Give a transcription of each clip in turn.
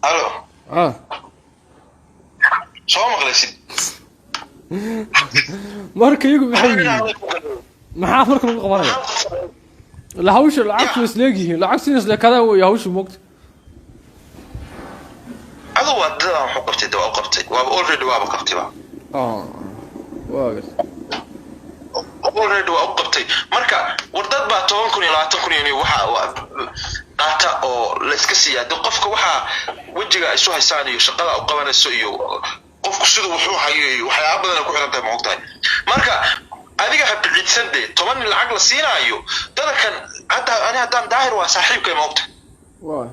الو شو مغلسين marka iyagu maxaa marka lagu qabanaya la hawsha lacagtu isleegihiin lacagtu isleekada way hawsha moogta adu wada waxu qabtay dawaa qabtay waa already waa qabtay ba waagas already waa qabtay marka wardad baa 10,000 iyo 20,000 waxa data oo la iska siyaado qofka waxa wajiga ay soo haysaan iyo shaqada u qabanayso iyo qofku sidoo wuxuu hayo waxyaabo badan ku xiran tahay moogtahay marka adiga habciidsanday 10 lacag la siinaayo dadkan hada ani hadaan daahir waa saaxiibkay moogta waa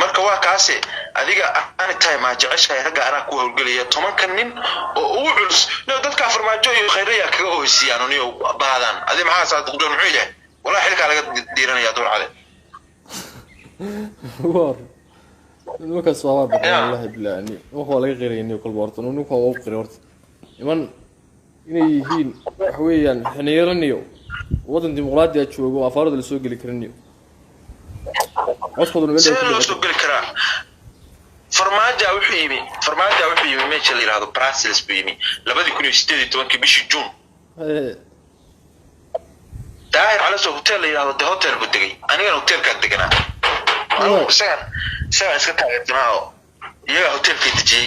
marka waa kaasi adiga aan tahay ma jeceshahay raga ana ku hawlgaliya 10 kan nin oo ugu culus dadka farmaajo iyo khayriya kaga oysiyaan oo baadan adi maxaa saad qudon muxuu yahay wallahi xilka laga diiranaya door cade waa nuka sabab wallahi bilaani waxa laga qeyrayay kul boortan nuka oo qeyrey horta iman inay yihiin wax weeyaan xaniiraniyo wadan dimuqraadi ah joogo afaarada la soo gali karaniyo wasqaduna meel la soo gali karaa farmaajo wuxuu yimi meesha la yiraahdo Brussels buu yimi 2018 bishii June daahir ala soo hotel la yiraahdo hotel buu degay aniga hotelka deganaa ساعة اسكتها جماعة يا هوتيل في تجي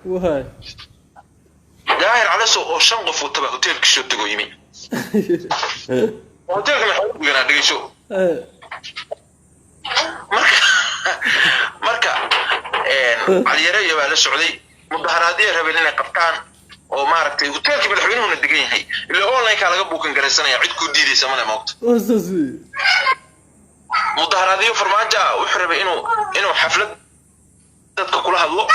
وهاي داير على سوق شنقف وتبع هوتيل كشو تقول يمين هوتيل كم حلو بينا دقي شو مركا على يري على السعودي مظاهراتية ربنا قبطان oo maaragtay hotelka madaxweynuhu degan yahay ilaa online ka laga buukan garaysanaya cid ku diidaysa mana moogto مظاهراتي فرماجة وحربي إنه حفلة dadka kula hadlo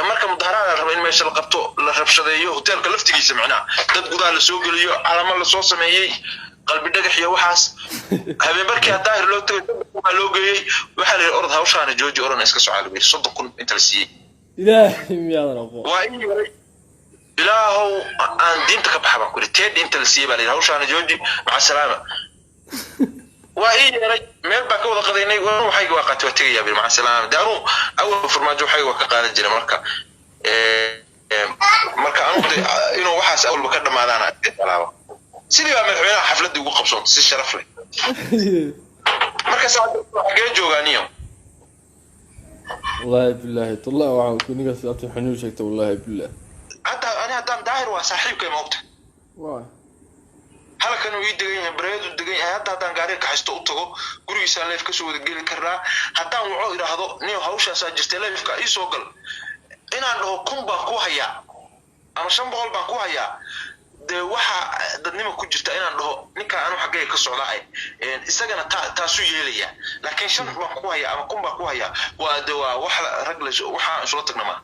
marka mudaharaad rabay in meesha la qabto la rabshadeeyo hotelka laftigiisa macnaa dad gudaha la soo galiyo calamo la soo sameeyay qalbi dhagax iyo waxaas habeen markii daahir loo tagay loo geeyay waxa la orod hawshaan jooji oran iska soo caalibay 30,000 inta la siiyay ilaahi miyaad rabo waa ilaahu aan diinta ka baxba ku riteed inta la siiyay baa la hawshaan jooji maca salaama وإيه ميل بقى وضع قضيني وحاجة وقت وتجي يا مع السلامة دارو أول فرماجو حاجة وكقال الجنة مركا مركا أنا إنه وحاس أول بكرة ما أنا أتكلم سيدي بقى من حفلة دي وقبصون سيد شرف لي مركا ساعة حاجة جوانية والله بالله طلع وعم كوني قصدي أطيح حنوشك والله بالله حتى أنا هدام داير وصاحب كي موت واي halkan uu degan yahay bareedu degan yahay hadaan gaari ka haysto u tago gurigiisa leef ka soo wada gali karaa hadaan wuxuu iraahdo nin hawshaas jirtay leefka ii soo gal inaan dhaho kumba ku haya ama 500 baan ku haya de waxa dadnimo ku jirta inaan dhaho ninka aanu xagee ka socdaa isagana taasu yeelaya laakiin 5 baan ku haya ama kumba ku haya waa de waa wax rag la waxa isla tagnama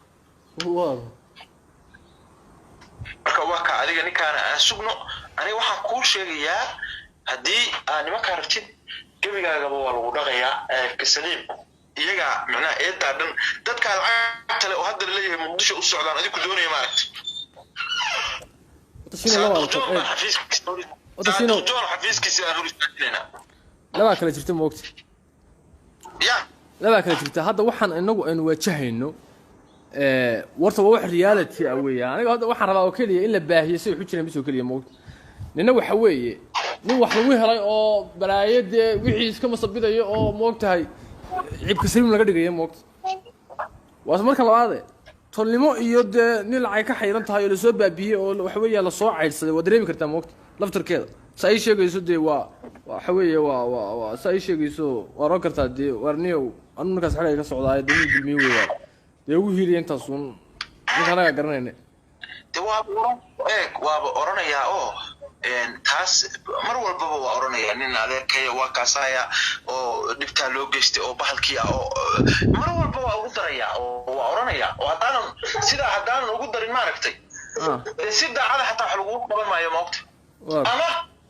waaw marka waa ka adiga ninkaana aan sugno أنا واحد كل شيء يا هدي أنا ما كارتين كم يجا جابوا ولا ودقيا كسليم يجا معناه إيه تعدن تذكر العتلة وهذا اللي مقدش السعودان هذي كدوني مارك تشينه لا حفيز تشينه حفيز كسي أقول لنا لا ما كان جرت موقت يا لا ما كان جرت هذا وحن إنه وجهه إنه ورثة واحد ريالتي أوي أنا هذا واحد ربع وكلي إلا باهي يصير حجنا بس وكلي موقت nina waxa weeye nin wax lagu helay oo balaayad wixii iska masabidayo oo moogtahay cibka saliim laga dhigayo moogta waas marka labaad tolnimo iyo nin lacag ka xayran tahay oo la soo baabiyay oo waxa weeye la soo caydsaday wad dareemi kartaa moogta laftarkeeda say sheegayso waxa weeye waa say sheegayso waa roo kartaa warniyow anu markaas xalay ka socdaa dad dilmi weeyaan ugu hiiliyeen taasuun ninka anaga garanayna waa oranaya oo taas mar walba waa oranaya nin adeerkay waa kaasaya oo dibta loo geystay oo bahalkii oo mar walba waa ugu daraya oo waa oranaya oo hadaan ugu darin ma aragtay sida cad xataa wax lagu qaban maayo moogta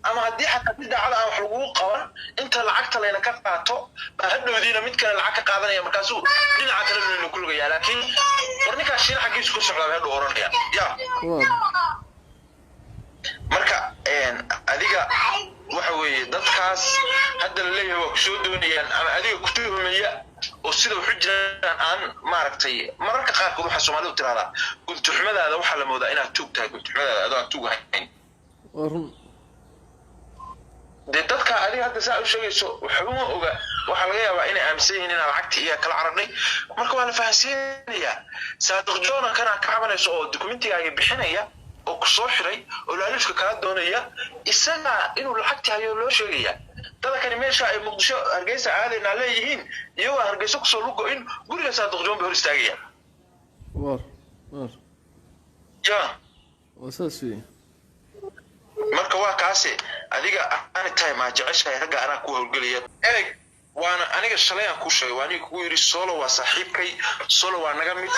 ama hadii xataa sida cad wax lagu qaban inta lacagta leena ka qaato hadhoodiina mid kale lacag ka qaadanaya markaas uu dhinaca kale inuu ku lugaya laakiin warninka shiina xaqiisu ku socdaa hadhow oranaya ya marka adiga waxa weeye dadkaas hadda la leeyahay waa ku soo doonayaan ama adiga ku tuhumaya oo sida wuxuu jiraa aan maaragtay mararka qaarkood waxa Soomaalidu tiraahdaa guntuxmadaada waxa la moodaa inaad tuug tahay guntuxmadaada adoo aan tuug ahayn dadka adiga hadda saa u sheegayso waxa uma oga waxa laga yaabaa inay aaminsan yihiin in lacagta iyo kala cararnay marka waa la fahansiinayaa Saadiq Joona kana ka cabanayso oo dokumentiga bixinaya oo ku soo xiray oo laalishka kala doonaya isaga inuu lacagta hayo loo sheegaya dadka kan meesha ay Muqdisho Hargeysa aadayna leeyihiin iyagoo Hargeysa ku soo lugo in guriga Saadiq Joon hor istaagaya war ja wasaasi marka waa kaasi adiga aan tahay ma jeceshahay raga ana ku howlgaliya waana aniga shalay aan ku sheegay waani ku yiri solo waa saaxiibkay solo waa naga mid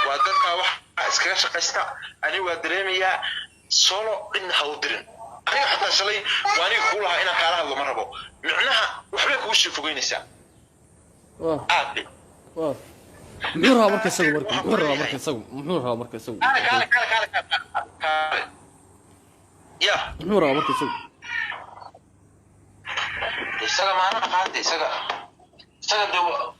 waa dadka wax iskaga shaqaysta ani waa dareemaya solo in hawdirin aniga xataa shalay waani ku lahaa ina qaalaha lama rabo micnaha waxba ku sii fogeynaysaa aadi muxuu rabaa marka isagu يا نورا مركز سوق isaga maana qaatay isaga doo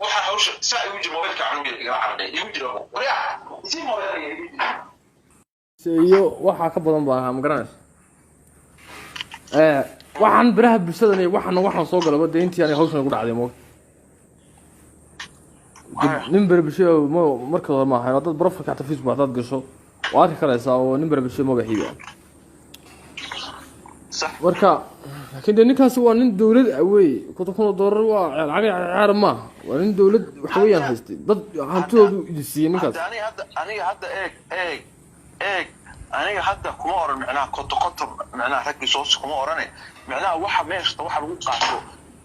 waxa hawsh saa ugu jiro mobilka canuga iga carday igu jiro wariya si mobilka iyo waxa ka badan baa ma garanaysa waxaan biraha bulshada waxaan soo galaba deyntii aan hawshan ugu dhacday moog nin bulshada marka hore ma ahayn dad profilka ta Facebook dad gasho waa ka karaysaa oo nin bulshada magaciiba marka laakiin ninkaas waa nin dawlad away $1,000 waa lacag ciyaar ma waa nin dawlad wax weeyaan haystay dad hantoodu idisiin ninkaas aniga hadda aniga hadda kuma oran macnaha qoto macnaha rag soo kuma orane macnaha waxa meeshta waxa lagu qaato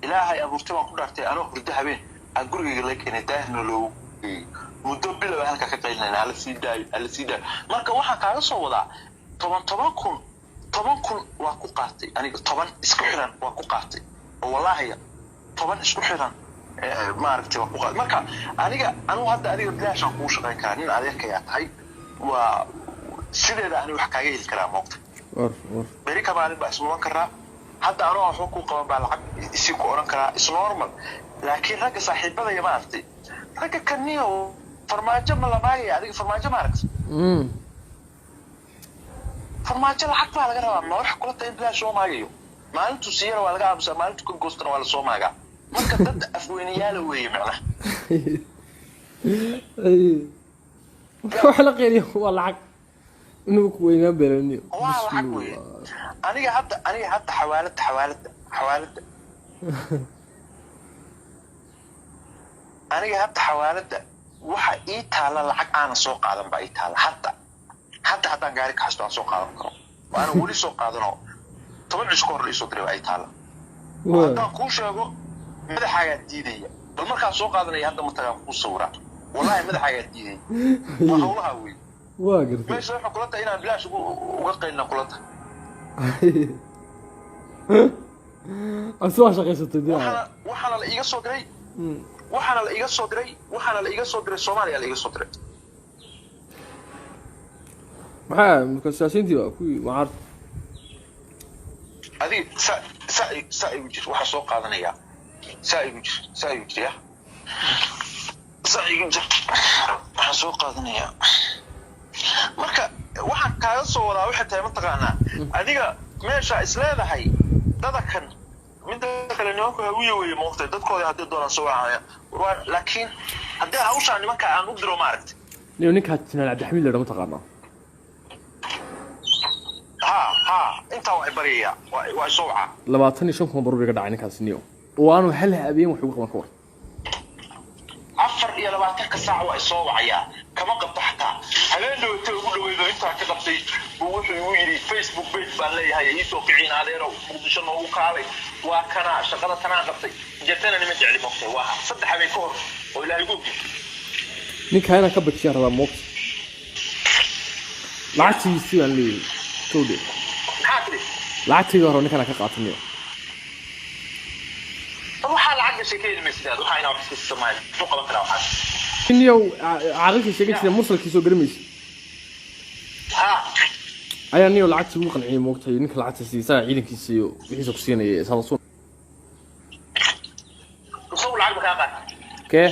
ilaahay abuurtay waan ku dhaartay anoo hurdo habeen aan guriga la keenay daahna loo muddo bilow halka ka qaylnaa ala sii marka waxa kaaga soo wadaa 10,000 waa ku qaatay aniga 10 isku xiran waa ku qaatay oo wallahi 10 isku xiran maaragtay waa ku qaatay marka aniga hadda adiga bilaashan ku shaqeyn karaa nin adeerkaya tahay waa sideeda ani wax kaaga heli karaa moqta bari ka baalin baa isma karaa hadda wax ku qaban baa lacag isi ku oran karaa is normal laakiin ragga saaxiibada ma aragtay ragga kaniyo farmaajo ma la maagay adiga farmaajo ma aragtay farmaajo lacag baa laga rabaa ma wax kula tahay bilaash soo maagayo maalintu siiyana waa laga aamusaa maalintu ka goostana waa la soo maagaa marka dad afweynayaal weeye macnaha wax la qeeriyo waa lacag inuu ku weynaa beelaniyo waa lacag weeye aniga hadda xawaalada aniga hadda xawaalada waxa ii taala lacag aan soo qaadan baa ii taala hadda haddaan gaari ka xastaan soo qaadan karo waana wali soo qaadano 10 cisho hor isoo diray ay taala haddaan ku sheego madaxaaga diidaya bal markaa soo qaadanaya hadda matagaan ku sawira wallahi madaxaaga diidaya waa hawlaha weey waa gartay meesha waxa kula tahay inaan bilaash uga qaylna kula tahay asoo shaqaysatay waxana la iga soo diray waxana la iga soo diray Soomaaliya la iga soo diray maxaa siyaasiyiintii waa kuwii macar adi sa igu jir waxa soo qaadanaya sa igu jir ya sa igu jir waxa soo qaadanaya marka waxa kaaga soo wadaa waxa tahay mataqaana adiga meesha isleedahay dadakan midda kale nimanku hawiye weeye moqtay dadkooda hadii doonaan soo waahaya laakiin hadii hawshan nimanka aan u diro ma aragtay ninka Jinal Abdixamiid la dhaho taqaana انت وعبريه وسوعه 25,000 iga dhacay ninkaas niyo waanu hal habeen wax ugu qaban karo 24 saac waa soo wacaya kama qabto xataa habeen dhawto ugu dhaweedo inta ka qabtay wuxuu ugu yiri Facebook page baan leeyahay ii soo kicin adeero Muqdisho noogu kaalay waa kana shaqada tanaa qabtay jeetana nima jecli moqtay waa 3 habeen ka hor oo ilaahay ugu ninkaana ka bajiya rabaa moqtay lacagtiisii aan leeyahay كودي لعتي هو نكنا كقاطنيو waxa lacag shaqeeyay meesha waxa ina wax ku sameeyay suuqa la kala waxa inuu caaqilka sheegay mursalkiiso garmaysi ayaa niyo lacagtii ugu qanciyay moogtay ninka lacagta siisaa ciidankiisa iyo wixiisa ku siinayay sababtoo soo lacag ka qaad kee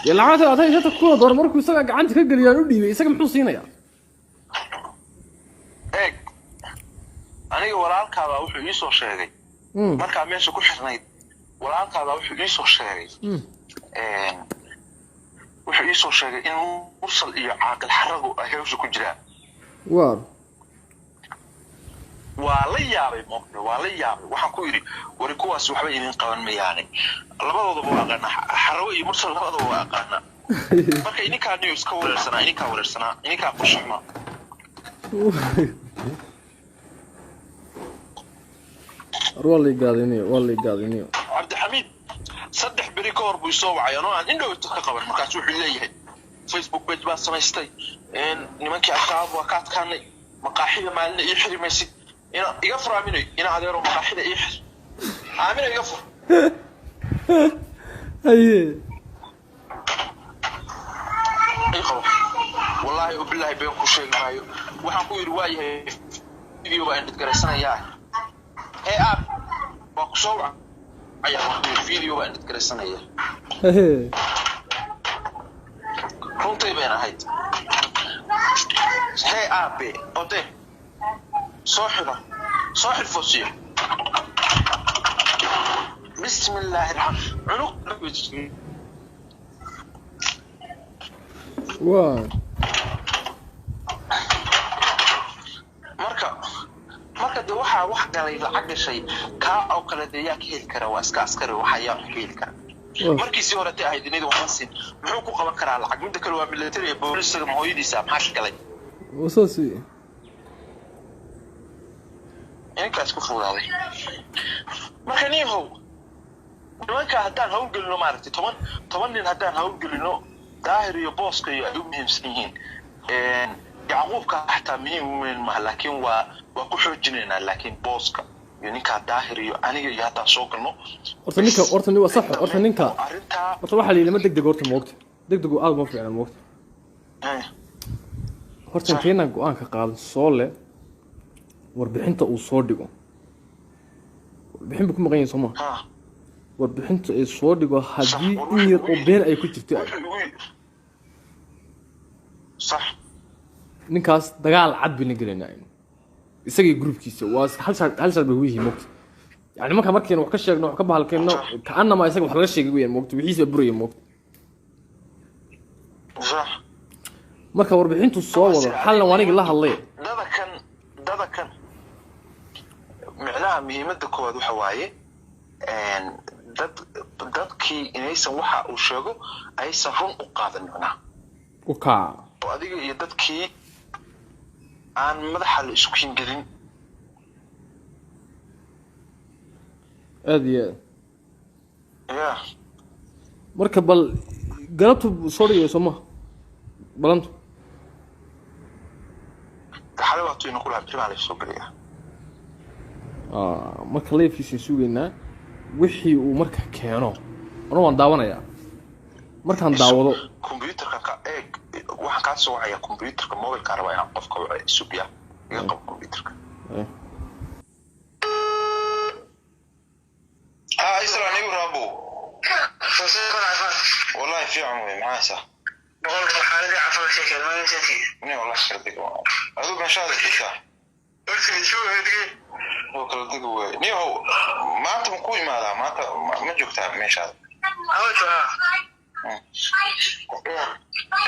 يا لعاتة هذا إذا تكون دور مركو سجى عندك كجل يا نودي يسجى محوسين يا إيه أنا ورالك هذا وحي يسوى شيء مركا ماشي كل حرنيد ورالك هذا وحي يسوى شيء وحي يسوى شيء إنه وصل إلى عاقل حرقه أهوش كجرا waa la yaabay moqdo waa la yaabay waxaan ku yiri wari kuwaas waxba idin qaban mayaanay labadooda waa aqaana xarawo iyo mursal labadooda waa aqaana marka ininka news ka wareersanaa ininka qushma والله قاعدين عبد الحميد صدح بريكور بو soo wacay anoo aan indhow ka qaban markaas wuxuu leeyahay Facebook page baa samaystay nimankii ashaab waa ka adkaanay maqaaxida maalin iyo xirimaysid ina iga furaaminay ina adeero maqaaxida iyo aamina iga fur haye wallahi billahi been ku sheegaayo waxaan ku yiri waayahay video baan dhigaraysanayaa waa ku soo wacay video baan dhigaraysanayaa runtii been ahayd aabe ode صاحب فوسيل بسم الله الرحمن عنق واو marka de wax galay lacag gashay ka oo kala deeyaa ka heli kara waa iska askari waxa yaa ka heli kara markiisii hore tii ahayd inay waxan siin muxuu ku qaban karaa lacag mid kale waa military ee booliska mooydiisa maxaa galay وصوصي inkaas ku fuudaaday marka niyow nimanka haddaan hawl gelino maaragtay toban nin haddaan hawl gelino daahir iyo booska iyo ay u muhiimsan yihiin yacquubka xataa muhiim weyn ma laakiin waa ku xoojinaynaa laakiin booska iyo ninka daahir iyo aniga iyo haddaan soo galno horta ninka waa sax horta ninka horta waxa la yidhi ma degdeg horta moogta degdegu aad ma fiicna moogta horta intaynaan go-aanka qaadan soo le warbixinta uu soo dhigo warbixin buu ku maqan yahay soo maa warbixinta ay soo dhigo haddii in yar oo been ay ku jirto صح ninkaas dagaal cad bayna gelaynaa isagii groupkiisa waa hal shar bay wihi moogta yani markaan wax ka sheegno wax ka bahalkeenno kaanama isaga wax laga sheegay weeyaan moogta wixiisa buraya moogta صح marka warbixintu soo wado xalna waaniga la hadlay dadakan macnaha muhiimadda koowaad waxa waaye dadkii inaysan waxa uu sheego aysan run u qaadan macnaha oo adiga iyo dadkii aan madaxa la isku hingelin aad iyo aad marka bal galabtu soo dhigay soo ma balantu xalawatu inuu kula jiraan la soo galiya marka leefiisa suugeynaa wixii uu marka keeno waan daawanayaa markaan daawado computerka ka eeg waxa ka soo wacaya computerka mobile ka raba inaan qofka suubiya iga qab computerka isra nigu rabo wallahi fiican way maasa بقول لك حالتي عفوا شكل ما نسيتي ني والله شردك هذوك ان شاء الله كيسا ارسل شو هدي هو كل دقوا ني هو ما انت مكوي ماذا ما جوكتا ماشي هذا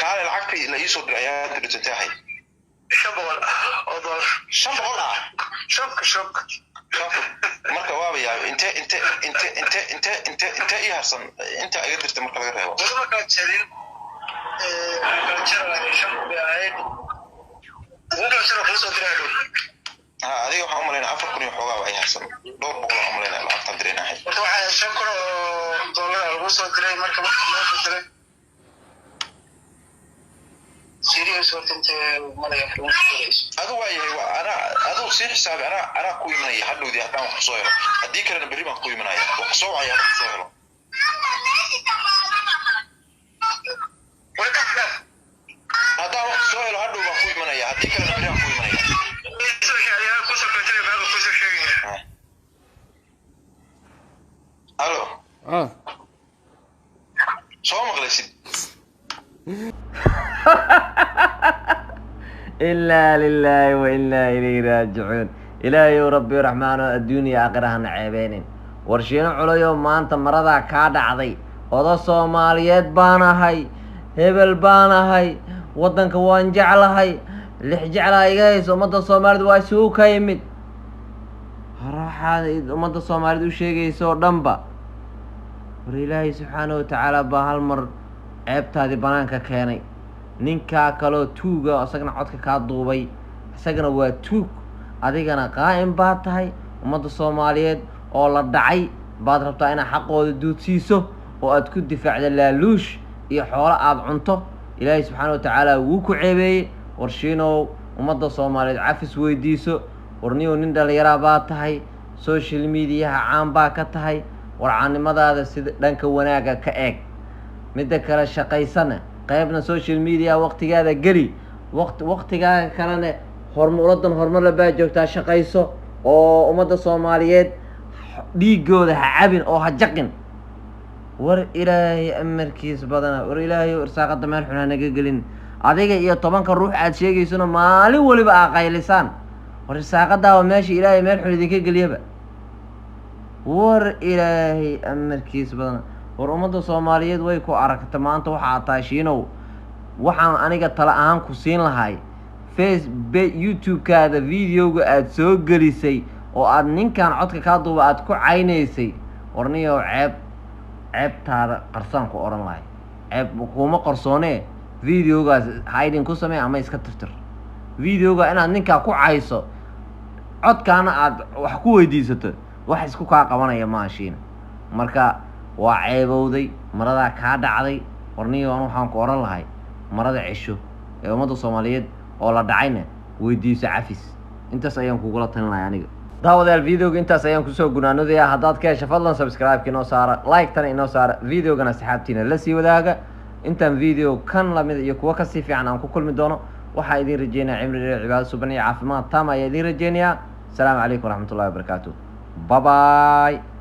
قال العقل لا يسود العياد اللي تنتهي شبغل اضل شبغل marka waaba yaab inta iyo harsan inta ay dirtay marka laga reebo marka jeedin adiga waxaan u malaynaa 4 kun iyo xoogaa ay harsan dhowr boqol aan u malaynaa lacagta direenahay waxaa 5 kun oo dollar lagu soo diray marka loo soo diray serious waqti malaya adu waayahay adu si xisaab ana ku imanaya hadhoodii haddaan wax soo helo haddii kalena berri baan ku imanaya wax soo wacaya wax soo helo haddaan wax soo helo hadhow baan ku imanaya haddii kalena berri baan ku imanaya halo soo maqlaysid إنا لله وإنا إليه راجعون. إلهي وربي رحمن الدنيا آخرها نعيبين ورشينا عليو ما أنت مرضى كاد عضي وضا صوماليات بانا هاي هبل بانا هاي ودنك وان جعلها هاي اللي جعلها إيجايس ومدى الصوماليات واسوك يمد راح ومدى الصوماليات وشيء يسور دنبا ورإلهي سبحانه وتعالى بهالمر عيبت هذه بنانك كيني ninkaa kaloo tuuga isagana codka kaa duubay isagana waa tuug adigana qaa'im baad tahay ummadda Soomaaliyeed oo la dhacay baad rabtaa inaad xaqooda duudsiiso oo aad ku difaacdo laaluush iyo xoolo aad cunto ilaahay subxaanahu wa tacaala wuu ku ceebeeyey warshiinow ummadda Soomaaliyeed cafis weydiiso warniyow nin dhalinyaro baad tahay social mediaha caan baa ka tahay warcaannimadaada sida dhanka wanaaga ka eeg midda kale shaqaysana qaybna social media waqtigaada geli waqtigaaga kalena horumar la baa joogtaa shaqayso oo ummadda Soomaaliyeed dhiigooda ha cabin oo ha jaqin war ilaahay amarkiis badana war ilaahay irsaaqada meel xun naga gelin adiga iyo 10 ruux aad sheegaysana maalin waliba aqaylisaan war irsaaqada waa meesha ilaahay meel xun idinka geliyaba war ilaahay amarkiis badana war ummadda Soomaaliyeed way ku aragtay maanta waxa taashiinow waxaan aniga tala ahaan ku siin lahay Facebook YouTube-kaada video-ga aad soo gelisay oo aad ninkan codka ka duuba aad ku caynaysay warniyo ceebtaada qarsan ku oran lahay ceeb kuma qarsoonee video-gaas hiding ku samee ama iska tirtir video-ga inaad ninka ku cayso codkaana aad wax ku weydiisato wax isku ka qabanaya maashiin marka waa ceebowday marada ka dhacday warniyo waxaan ku oran lahay marada cisho ee ummadda Soomaaliyeed oo la dhacayna weydiiso cafis intaas ayaan kugula talinayaa aniga daawadayaal video-ga intaas ayaan ku soo gunaanadayaa haddaad ka hesho fadlan subscribe-ka inoo saara like-tana inoo saara video-gana asxaabtiina la sii wadaaga intaan video kan lamid iyo kuwa ka sii fiican aan ku kulmi doono waxaa idin rajeynayaa cimri dheer cibaado suban iyo caafimaad taam ayaa idin rajeynayaa asalaamu calaykum waraxmatullaahi wabarakaatuh bye bye